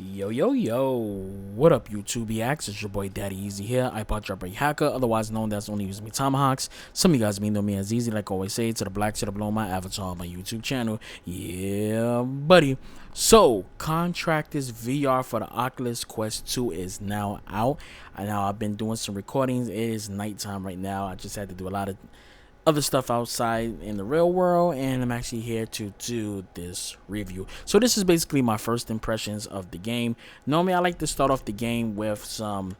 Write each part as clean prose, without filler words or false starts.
Yo, what up YouTube reacts? It's your boy Daddy Easy here, ipod jailbreak hacker, otherwise known as Only Using Me Tomahawks. Some of you guys may know me as Easy, like I always say, to the black to the below my avatar on my YouTube channel. Yeah, buddy. So, Contractors VR for the Oculus Quest 2 is now out. And now I've been doing some recordings. It is nighttime right now. I just had to do a lot of other stuff outside in the real world, and I'm actually here to do this review. So this is basically my first impressions of the game. Normally I like to start off the game with some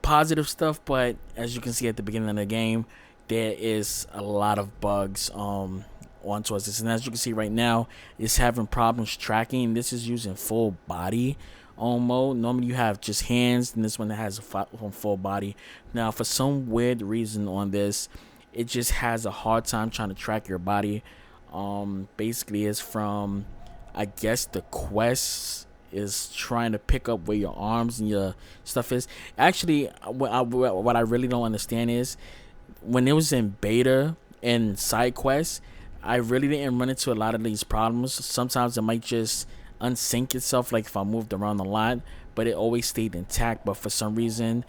positive stuff, but as you can see at the beginning of the game, there is a lot of bugs on towards this, and as you can see right now, it's having problems tracking. This is using full body mode. Normally you have just hands, and this one has a full body. Now for some weird reason on this, it just has a hard time trying to track your body. Basically it's from, I guess, the quest is trying to pick up where your arms and your stuff is. Actually, what I really don't understand is when it was in beta and side quests, I really didn't run into a lot of these problems. Sometimes it might just unsync itself, like if I moved around a lot, but it always stayed intact. But for some reason,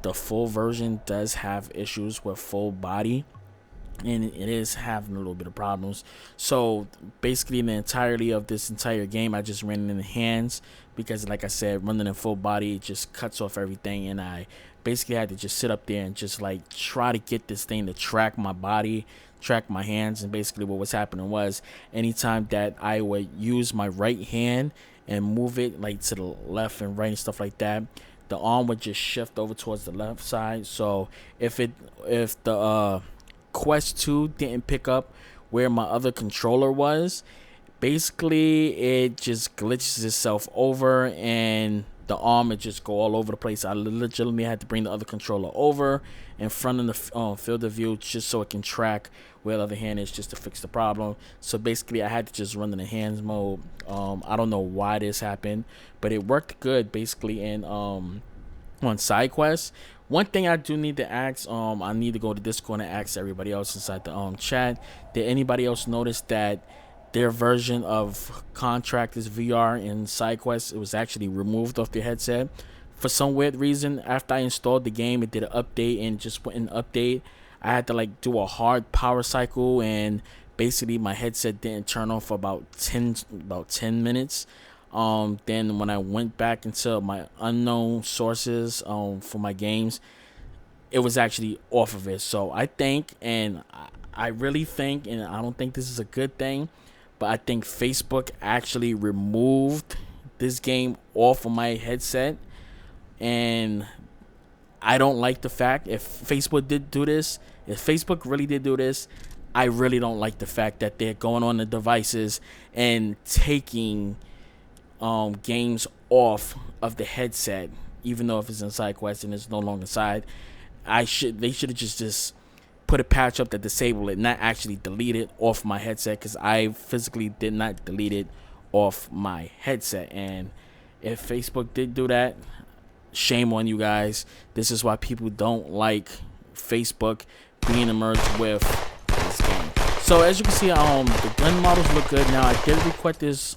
the full version does have issues with full body, and it is having a little bit of problems. So basically in the entirety of this entire game, I just ran it in the hands because, like I said, running in full body, it just cuts off everything, and I basically had to just sit up there and just like try to get this thing to track my body, track my hands. And basically what was happening was, anytime that I would use my right hand and move it like to the left and right and stuff like that, the arm would just shift over towards the left side. So if the Quest 2 didn't pick up where my other controller was, basically it just glitches itself over, and the arm would just go all over the place. I legitimately had to bring the other controller over in front of the field of view just so it can track where the other hand is, just to fix the problem. So basically I had to just run in the hands mode. I don't know why this happened, but it worked good basically in on side quests. One thing I do need to ask, I need to go to Discord and ask everybody else inside the chat, did anybody else notice that their version of Contractors VR in side quests, it was actually removed off their headset for some weird reason? After I installed the game, it did an update, and just went an update, I had to like do a hard power cycle, and basically my headset didn't turn on for about 10 minutes. Then when I went back into my unknown sources for my games, it was actually off of it. So I think, and I really think, and I don't think this is a good thing, but I think Facebook actually removed this game off of my headset, and I don't like the fact, if Facebook really did do this, I really don't like the fact that they're going on the devices and taking games off of the headset, even though if it's in side quest and it's no longer side. They should have just put a patch up that disable it, not actually delete it off my headset, because I physically did not delete it off my headset. And if Facebook did do that, shame on you guys. This is why people don't like Facebook being merged with this game. So as you can see, the gun models look good. Now I did record this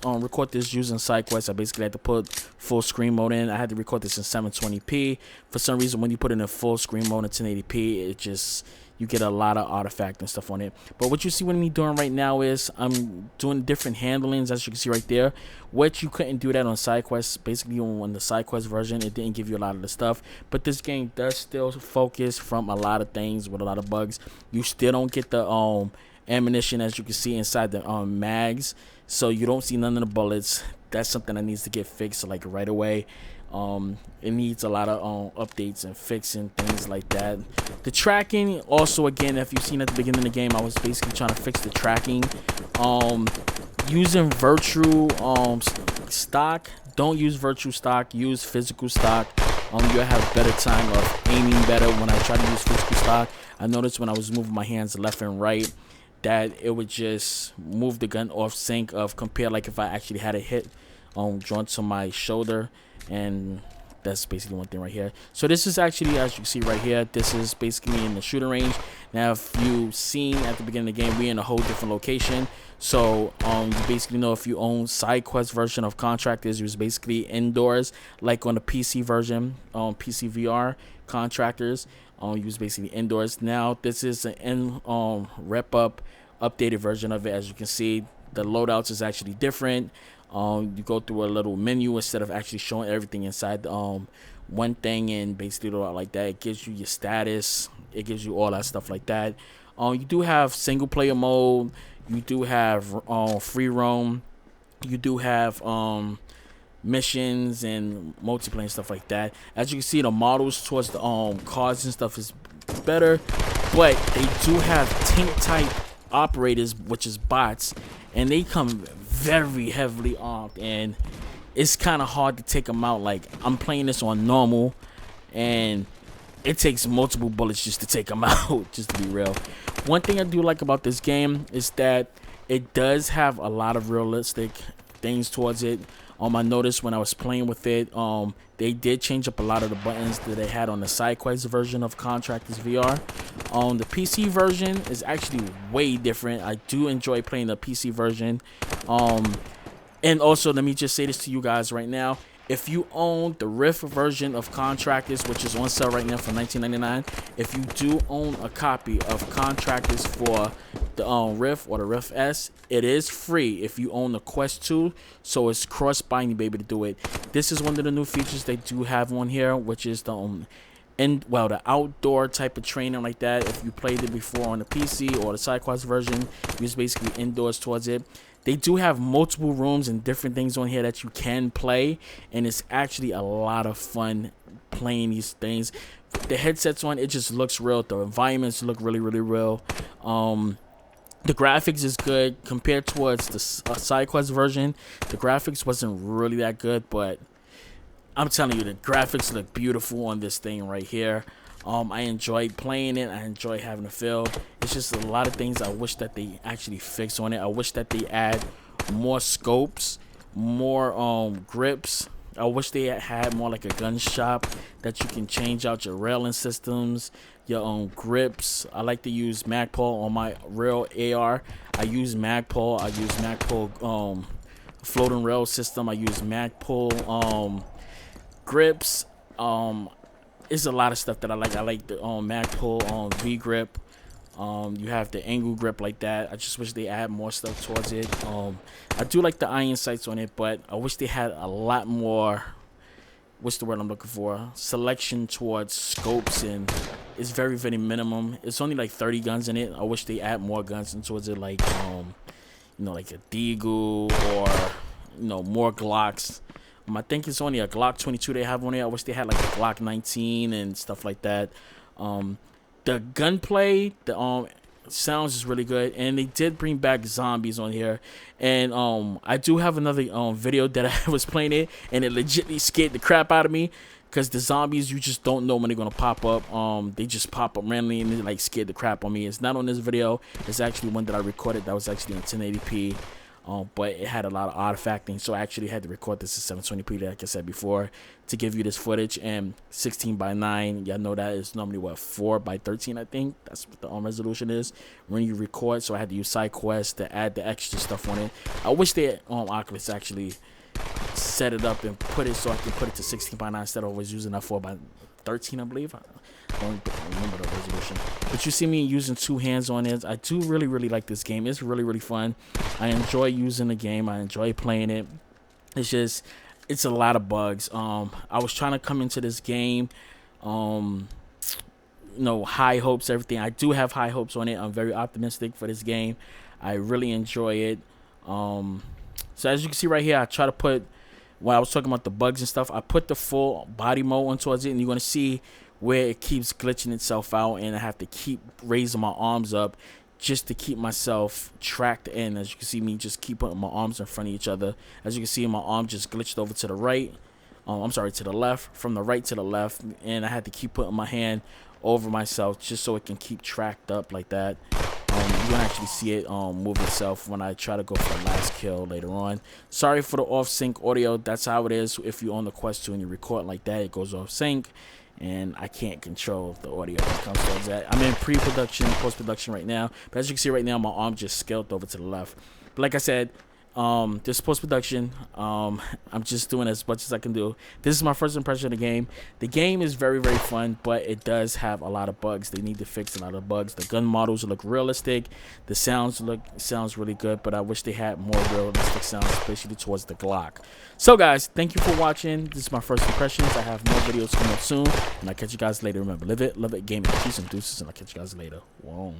using side quests. I basically had to put full screen mode in. I had to record this in 720p. For some reason, when you put it in full screen mode in 1080p, you get a lot of artifact and stuff on it. But what you see with me doing right now is I'm doing different handlings, as you can see right there, which you couldn't do that on side quests. Basically on the side quest version, it didn't give you a lot of the stuff, but this game does still focus from a lot of things with a lot of bugs. You still don't get the ammunition, as you can see inside the mags, so you don't see none of the bullets. That's something that needs to get fixed like right away. It needs a lot of updates and fixing things like that. The tracking also, again, if you've seen at the beginning of the game, I was basically trying to fix the tracking using virtual stock. Don't use virtual stock, use physical stock. You'll have better time of aiming better. When I try to use physical stock, I noticed when I was moving my hands left and right that it would just move the gun off sync of compared like if I actually had a hit drawn to my shoulder, and That's basically one thing right here. So this is actually, as you can see right here, this is basically in the shooting range. Now, if you've seen at the beginning of the game, we're in a whole different location. So you basically know, if you own side quest version of Contractors, it was basically indoors, like on the PC version, PC VR Contractors. You was basically indoors. Now this is an rep up updated version of it. As you can see, the loadouts is actually different. You go through a little menu instead of actually showing everything inside one thing, and basically like that. It gives you your status, it gives you all that stuff like that. You do have single player mode, you do have free roam, you do have missions and multiplayer and stuff like that. As you can see, the models towards the cars and stuff is better, but they do have tank type operators, which is bots, and they come very heavily armed, and it's kind of hard to take them out. Like, I'm playing this on normal, and it takes multiple bullets just to take them out, just to be real. One thing I do like about this game is that it does have a lot of realistic things towards it. I noticed when I was playing with it, they did change up a lot of the buttons that they had on the side quest version of Contractors VR. The PC version is actually way different. I do enjoy playing the PC version. And also, let me just say this to you guys right now. If you own the Rift version of Contractors, which is on sale right now for $19.99, if you do own a copy of Contractors for the Rift or the Rift S, it is free if you own the Quest 2, so it's cross-buy and you'll be able to do it. This is one of the new features they do have on here, which is the the outdoor type of training like that. If you played it before on the PC or the side quest version, you was basically indoors towards it. They do have multiple rooms and different things on here that you can play, and it's actually a lot of fun playing these things. The headsets on, it just looks real. The environments look really, really real. The graphics is good compared towards the side quest version. The graphics wasn't really that good, but I'm telling you, the graphics look beautiful on this thing right here. I enjoyed playing it. I enjoy having a feel. It's just a lot of things I wish that they actually fix on it. I wish that they add more scopes, more grips. I wish they had more like a gun shop that you can change out your railing systems, your own grips. I like to use Magpul on my real AR. I use Magpul. I use Magpul floating rail system. I use Magpul grips. It's a lot of stuff that I like. I like the Magpul V grip. You have the angle grip like that. I just wish they add more stuff towards it. I do like the iron sights on it, but I wish they had a lot more, what's the word I'm looking for, selection towards scopes, and it's very, very minimum. It's only like 30 guns in it. I wish they add more guns in towards it, like like a Deagle, or more Glocks. I think it's only a Glock 22 they have on there. I wish they had like a Glock 19 and stuff like that. The gunplay, the sounds is really good, and they did bring back zombies on here. And I do have another video that I was playing it, and it legitimately scared the crap out of me, because the zombies, you just don't know when they're gonna pop up. They just pop up randomly, and they like scared the crap on me. It's not on this video. It's actually one that I recorded that was actually in 1080p. But it had a lot of artifacting, so I actually had to record this at 720p, like I said before, to give you this footage. And 16:9, y'all know that is normally what, 4:13, I think. That's what the resolution is when you record. So I had to use SideQuest to add the extra stuff on it. I wish they Oculus actually set it up and put it so I can put it to 16:9 instead of always using that 4:13, I believe. I don't remember the resolution, but you see me using two hands on it. I do really, really like this game. It's really, really fun. I enjoy using the game. I enjoy playing it. It's just, it's a lot of bugs. I was trying to come into this game, high hopes, everything. I do have high hopes on it. I'm very optimistic for this game. I really enjoy it. So as you can see right here, I try to put, when I was talking about the bugs and stuff, I put the full body mode on towards it, and you're going to see where it keeps glitching itself out, and I have to keep raising my arms up just to keep myself tracked in. As you can see me just keep putting my arms in front of each other. As you can see, my arm just glitched over to the right. To the left, from the right to the left, and I had to keep putting my hand over myself just so it can keep tracked up like that. You're gonna actually see it move itself when I try to go for the last kill later on. Sorry for the off sync audio. That's how it is. If you own the Quest 2 and you record like that, it goes off sync, and I can't control the audio that comes towards that. I'm in pre-production, post-production right now, but as you can see right now, my arm just scaled over to the left. But like I said, this post-production, I'm just doing as much as I can do. This is my first impression of the game. The game is very, very fun, but it does have a lot of bugs. They need to fix a lot of bugs. The gun models look realistic. The sounds really good, but I wish they had more realistic sounds, especially towards the Glock. So guys, thank you for watching. This is my first impressions. I have more videos coming up soon, and I'll catch you guys later. Remember, live it, love it, game it, peace and deuces, and I'll catch you guys later. Whoa.